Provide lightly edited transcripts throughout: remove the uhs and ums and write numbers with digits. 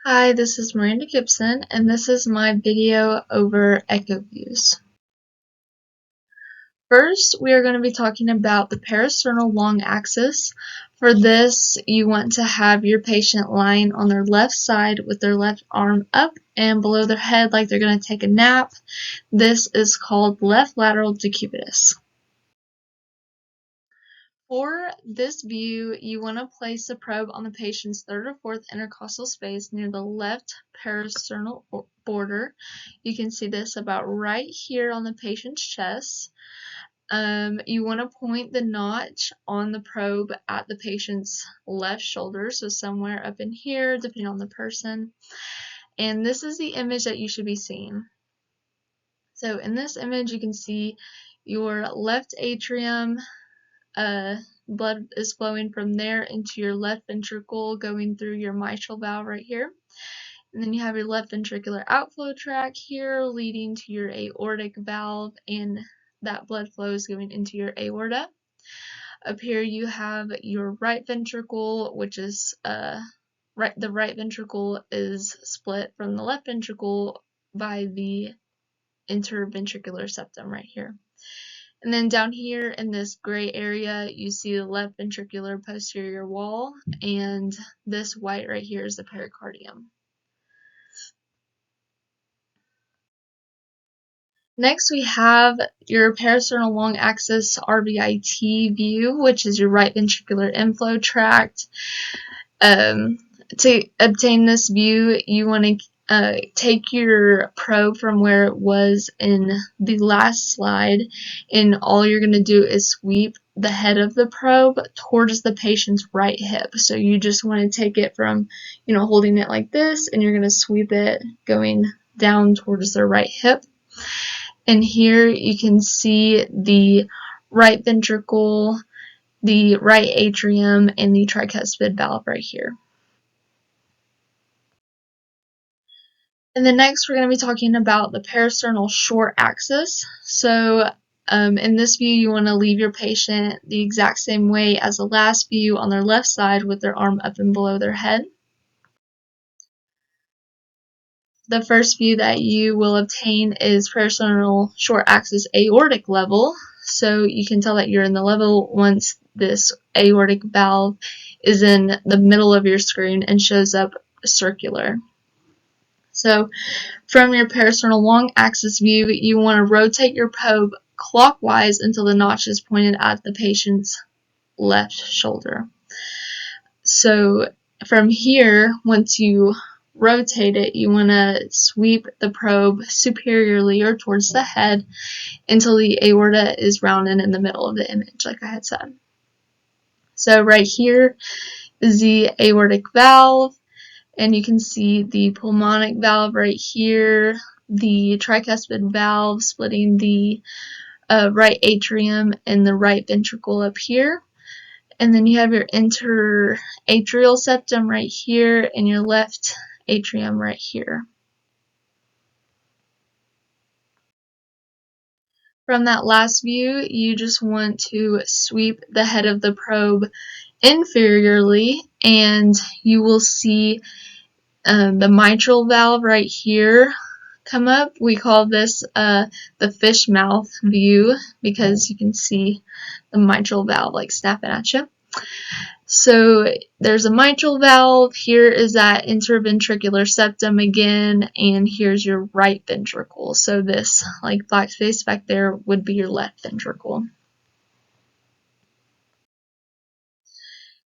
Hi, this is Miranda Gibson, and this is my video over echo views. First, we are going to be talking about the parasternal long axis. For this, you want to have your patient lying on their left side with their left arm up and below their head like they're going to take a nap. This is called left lateral decubitus. For this view, you want to place the probe on the patient's third or fourth intercostal space near the left parasternal border. You can see this about right here on the patient's chest. You want to point the notch on the probe at the patient's left shoulder, so somewhere up in here, depending on the person. And this is the image that you should be seeing. So in this image, you can see your left atrium. Blood is flowing from there into your left ventricle, going through your mitral valve right here. And then you have your left ventricular outflow tract here, leading to your aortic valve, and that blood flow is going into your aorta. Up here you have your right ventricle, which is the right ventricle is split from the left ventricle by the interventricular septum right here. And then down here in this gray area, you see the left ventricular posterior wall, and this white right here is the pericardium. Next, we have your parasternal long axis RVIT view, which is your right ventricular inflow tract. To obtain this view, you want to take your probe from where it was in the last slide, and all you're going to do is sweep the head of the probe towards the patient's right hip. So you just want to take it from, holding it like this, and you're going to sweep it going down towards their right hip. And here you can see the right ventricle, the right atrium, and the tricuspid valve right here. And then next we're going to be talking about the parasternal short axis. So in this view, you want to leave your patient the exact same way as the last view on their left side with their arm up and below their head. The first view that you will obtain is parasternal short axis aortic level. So you can tell that you're in the level once this aortic valve is in the middle of your screen and shows up circular. So from your parasternal long axis view, you want to rotate your probe clockwise until the notch is pointed at the patient's left shoulder. So from here, once you rotate it, you want to sweep the probe superiorly or towards the head until the aorta is rounded in the middle of the image, like I had said. So right here is the aortic valve, and you can see the pulmonic valve right here, the tricuspid valve splitting the right atrium and the right ventricle up here. And then you have your interatrial septum right here and your left atrium right here. From that last view, you just want to sweep the head of the probe inferiorly, and you will see the mitral valve right here come up. We call this the fish mouth view because you can see the mitral valve like snapping at you. So there's a mitral valve, here is that interventricular septum again, and here's your right ventricle. So this like black space back there would be your left ventricle.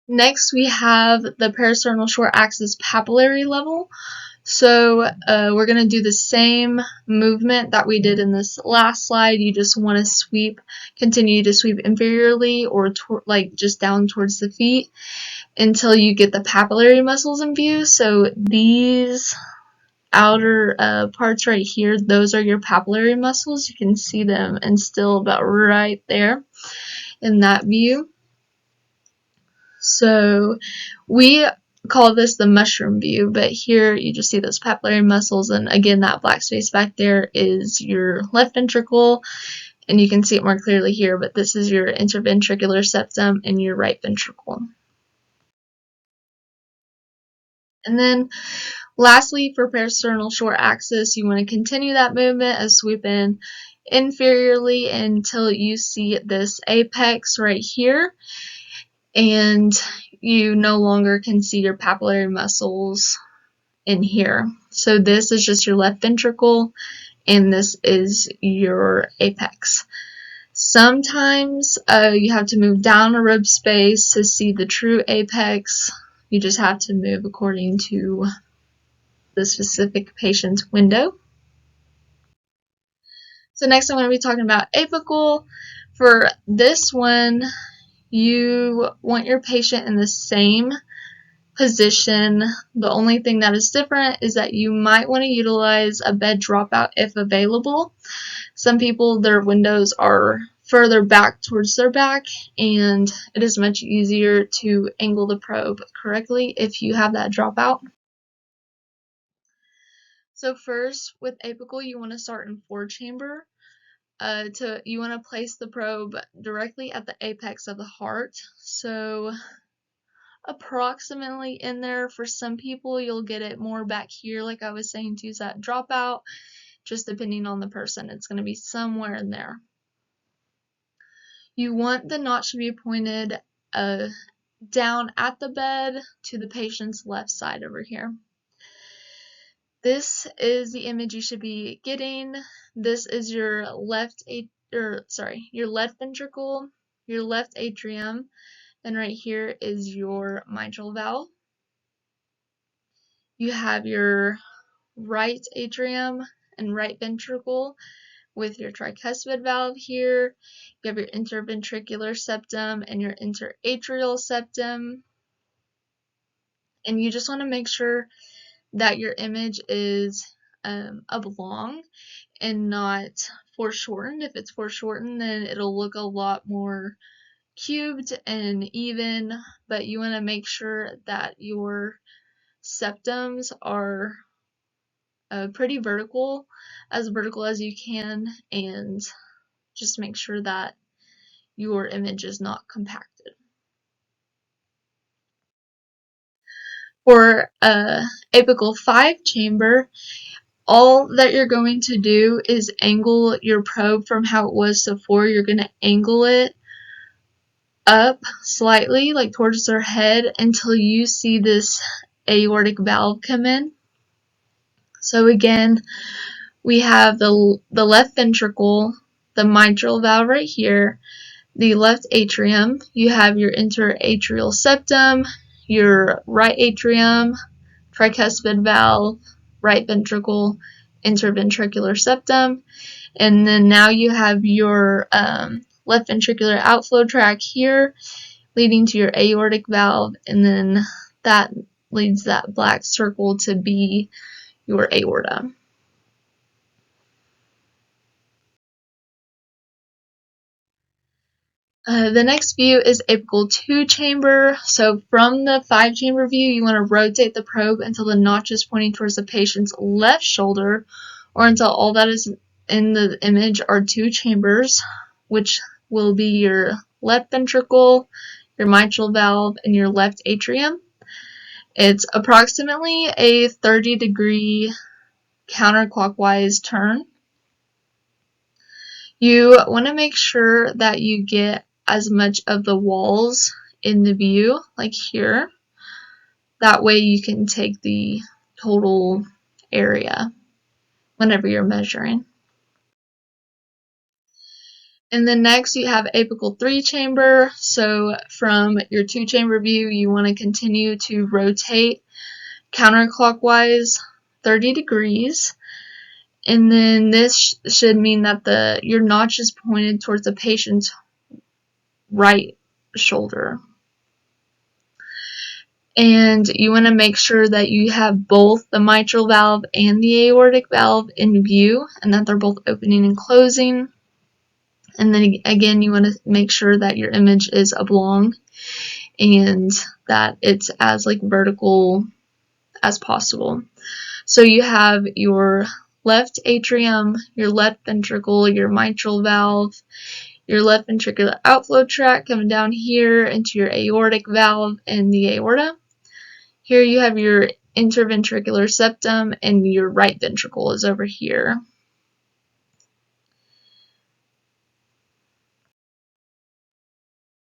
Next we have the parasternal short axis papillary level. So we're going to do the same movement that we did in this last slide. You just want to sweep, continue to sweep inferiorly or like just down towards the feet until you get the papillary muscles in view. So these outer parts right here, those are your papillary muscles. You can see them and still about right there in that view. So we call this the mushroom view, but here you just see those papillary muscles, and again that black space back there is your left ventricle, and you can see it more clearly here, but this is your interventricular septum and your right ventricle. And then Lastly, for parasternal short axis, you want to continue that movement as sweep in inferiorly until you see this apex right here, and you no longer can see your papillary muscles in here. So this is just your left ventricle, and this is your apex. Sometimes you have to move down a rib space to see the true apex. You just have to move according to the specific patient's window. So next I'm going to be talking about apical. For this one, you want your patient in the same position. The only thing that is different is that you might want to utilize a bed dropout if available. Some people, their windows are further back towards their back, and it is much easier to angle the probe correctly if you have that dropout. So first, with apical, you want to start in 4-chamber. You want to place the probe directly at the apex of the heart. So approximately in there. For some people, you'll get it more back here, like I was saying, to use that dropout. Just depending on the person, it's going to be somewhere in there. You want the notch to be pointed down at the bed to the patient's left side over here. This is the image you should be getting. This is your left ventricle, your left atrium, and right here is your mitral valve. You have your right atrium and right ventricle with your tricuspid valve here. You have your interventricular septum and your interatrial septum. And you just want to make sure that your image is oblong and not foreshortened. If it's foreshortened, then it'll look a lot more cubed and even, but you want to make sure that your septums are pretty vertical as you can, and just make sure that your image is not compacted. For apical 5-chamber, all that you're going to do is angle your probe from how it was before. You're going to angle it up slightly, like towards their head, until you see this aortic valve come in. So again, we have the left ventricle, the mitral valve right here, the left atrium. You have your interatrial septum, your right atrium, tricuspid valve, right ventricle, interventricular septum, and then now you have your left ventricular outflow tract here leading to your aortic valve, and then that leads that black circle to be your aorta. The next view is apical 2-chamber. So from the 5-chamber view, you want to rotate the probe until the notch is pointing towards the patient's left shoulder, or until all that is in the image are 2 chambers, which will be your left ventricle, your mitral valve, and your left atrium. It's approximately a 30-degree counterclockwise turn. You want to make sure that you get as much of the walls in the view, like here. That way you can take the total area whenever you're measuring. And then next you have apical 3-chamber. So from your 2-chamber view, you want to continue to rotate counterclockwise 30 degrees. And then this should mean that your notch is pointed towards the patient's right shoulder. And you want to make sure that you have both the mitral valve and the aortic valve in view, and that they're both opening and closing. And then again, you want to make sure that your image is oblong and that it's as vertical as possible. So you have your left atrium, your left ventricle, your mitral valve, your left ventricular outflow tract coming down here into your aortic valve and the aorta. Here you have your interventricular septum, and your right ventricle is over here.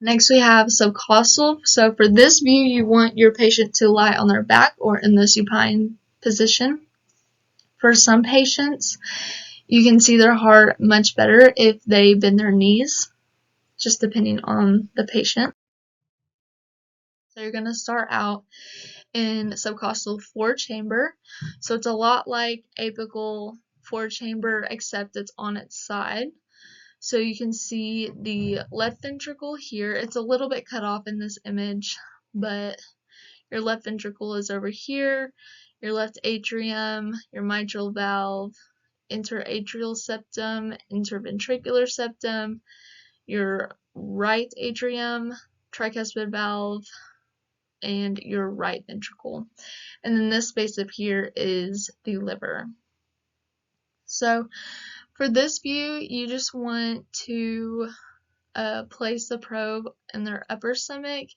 Next we have subcostal. So for this view, you want your patient to lie on their back or in the supine position. For some patients, you can see their heart much better if they bend their knees, just depending on the patient. So you're going to start out in subcostal 4-chamber. So it's a lot like apical 4-chamber, except it's on its side. So you can see the left ventricle here. It's a little bit cut off in this image, but your left ventricle is over here, your left atrium, your mitral valve, interatrial septum, interventricular septum, your right atrium, tricuspid valve, and your right ventricle. And then this space up here is the liver. So for this view, you just want to place the probe in their upper stomach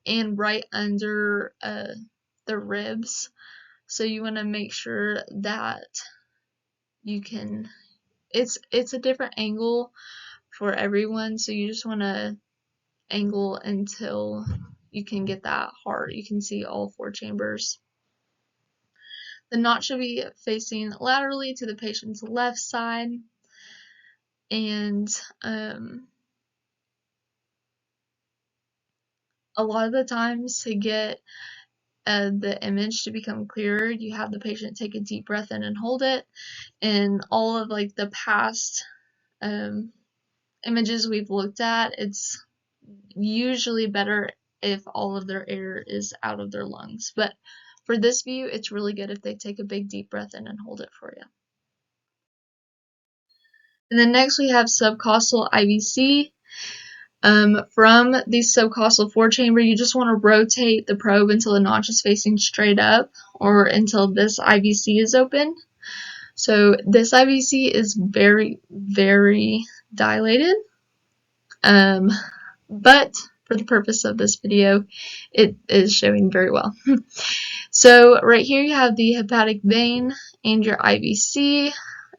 and right under the ribs. So you want to make sure that you can, it's a different angle for everyone, so you just want to angle until you can get that heart. You can see all 4 chambers. The knot should be facing laterally to the patient's left side, and a lot of the times to get the image to become clearer, you have the patient take a deep breath in and hold it. In all of like the past images we've looked at, it's usually better if all of their air is out of their lungs. But for this view, it's really good if they take a big deep breath in and hold it for you. And then next we have subcostal IVC. From the subcostal 4-chamber, you just want to rotate the probe until the notch is facing straight up, or until this IVC is open. So this IVC is very, very dilated, but for the purpose of this video, it is showing very well. So right here you have the hepatic vein and your IVC,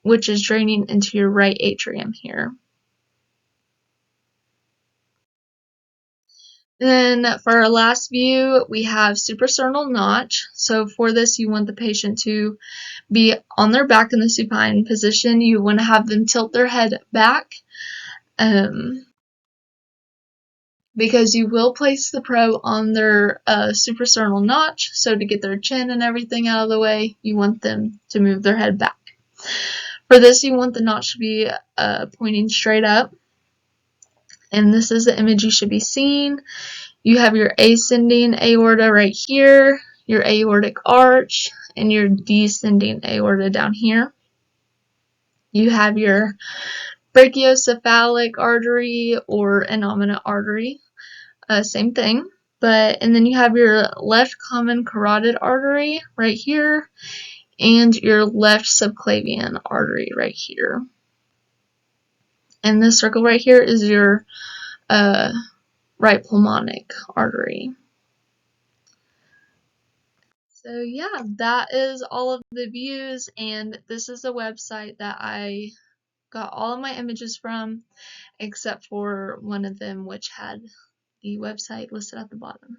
which is draining into your right atrium here. Then for our last view, we have suprasternal notch. So for this, you want the patient to be on their back in the supine position. You want to have them tilt their head back, because you will place the probe on their suprasternal notch. So to get their chin and everything out of the way, you want them to move their head back. For this, you want the notch to be pointing straight up. And this is the image you should be seeing. You have your ascending aorta right here, your aortic arch, and your descending aorta down here. You have your brachiocephalic artery or innominate artery, same thing. And then you have your left common carotid artery right here, and your left subclavian artery right here. And this circle right here is your right pulmonic artery. So yeah, that is all of the views, and this is a website that I got all of my images from, except for one of them which had the website listed at the bottom.